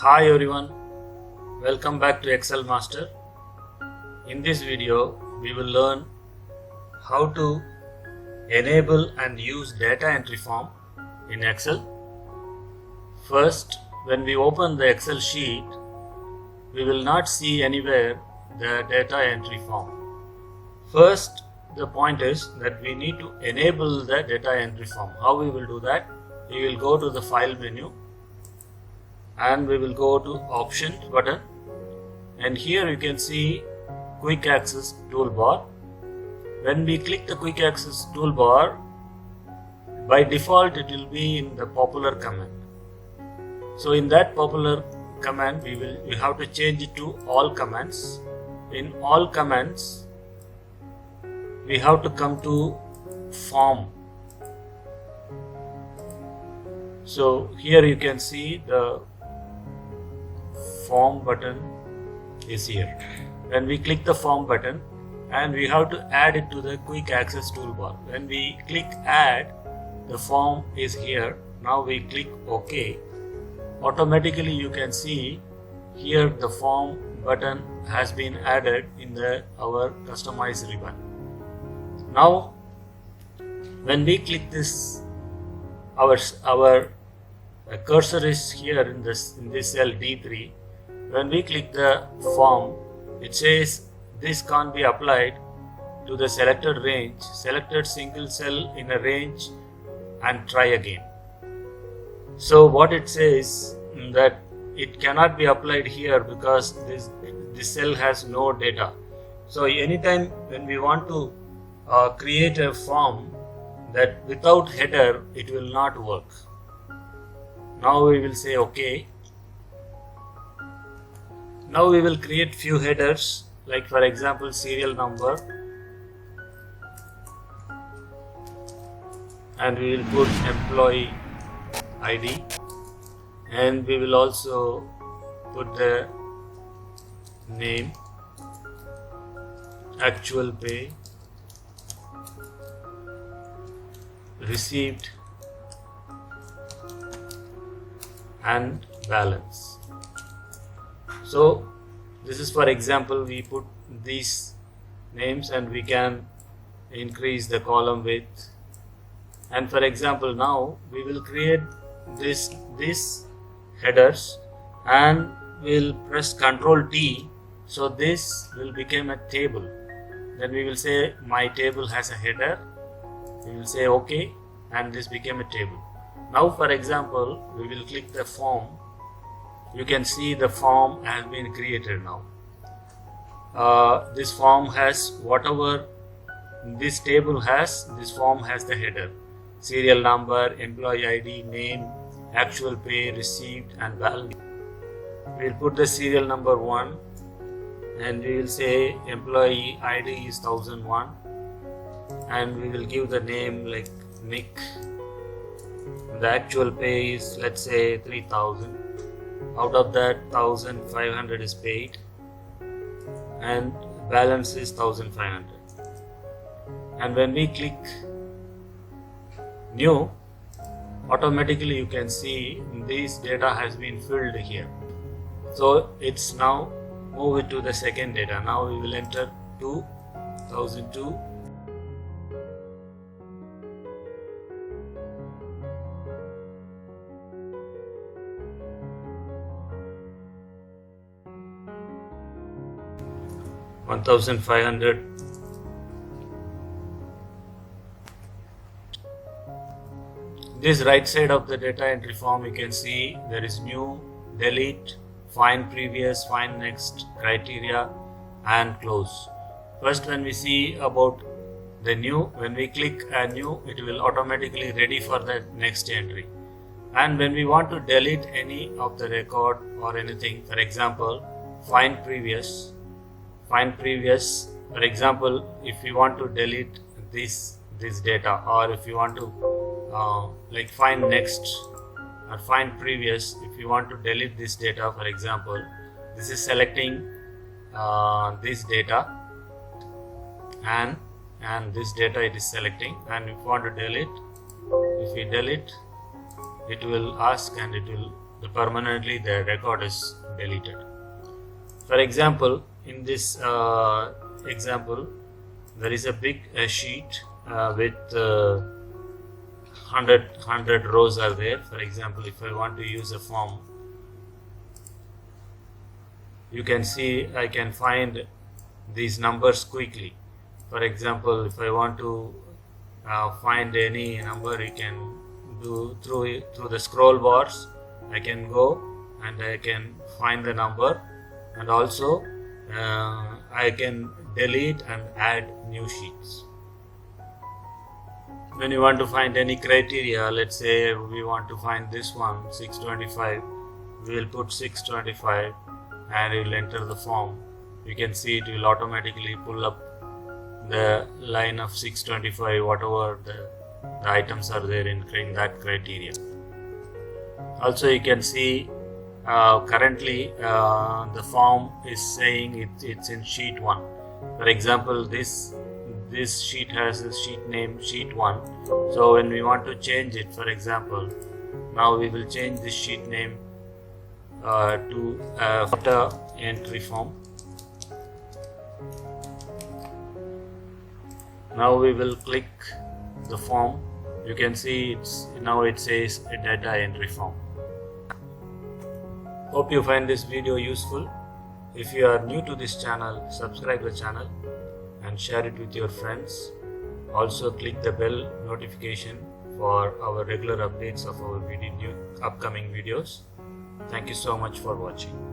Hi everyone, welcome back to Excel Master. In this video, we will learn how to enable and use data entry form in Excel. First, when we open the Excel sheet, we will not see anywhere the data entry form. First, the point is that we need to enable the data entry form. How we will do that? We will go to the File menu and we will go to Options button, and here you can see Quick Access Toolbar. When we click the Quick Access Toolbar, by default it will be in the popular command. So in that popular command we have to change it to all commands. In all commands we have to come to form. So here you can see the form button is here. When we click the form button, and we have to add it to the quick access toolbar. When we click add, the form is here. Now we click OK. Automatically you can see here the form button has been added in our customize ribbon. Now when we click this, our cursor is here in this cell D3. When we click the form, it says this can't be applied to the selected range. Selected single cell in a range and try again. So what it says that it cannot be applied here because this cell has no data. So anytime when we want to create a form that without header, it will not work. Now we will say OK. Now we will create few headers, like for example serial number, and we will put employee ID, and we will also put the name, actual pay, received, and balance. So this is for example, we put these names and we can increase the column width. And for example, now we will create this headers and we'll press Ctrl T, so this will become a table. Then we will say my table has a header. We will say OK, and this became a table. Now for example, we will click the form. You can see the form has been created now. This form has whatever this table has, this form has the header. Serial number, employee ID, name, actual pay, received, and balance. We will put the serial number 1 and we will say employee ID is 1001, and we will give the name like Nick. The actual pay is, let's say, 3000. Out of that 1500 is paid and balance is 1500. And when we click new, automatically you can see this data has been filled here. So it's now move it to the second data. Now we will enter 2002. $1,500. This right side of the data entry form, you can see there is new, delete, find previous, find next, criteria, and close. First, when we see about the new, when we click a new, it will automatically ready for the next entry. And when we want to delete any of the record or anything, for example, find previous. For example, if you want to delete this data, or if you want to like find next or find previous, if you want to delete this data, for example, this is selecting this data and this data it is selecting, and if you want to delete, if we delete, it will ask and it will permanently the record is deleted. For example, in this example, there is a big sheet with 100 rows are there. For example, if I want to use a form, you can see I can find these numbers quickly. For example, if I want to find any number, you can do through the scroll bars. I can go and I can find the number, and also I can delete and add new sheets. When you want to find any criteria, let's say we want to find this one 625, we will put 625 and we will enter the form. You can see it will automatically pull up the line of 625, whatever the items are there in that criteria. Also, you can see currently the form is saying it's in sheet 1. For example, this sheet has a sheet name sheet 1. So when we want to change it, for example, now we will change this sheet name to data entry form. Now we will click the form. You can see it says a data entry form. Hope you find this video useful. If you are new to this channel, subscribe the channel and share it with your friends. Also click the bell notification for our regular updates of our upcoming videos. Thank you so much for watching.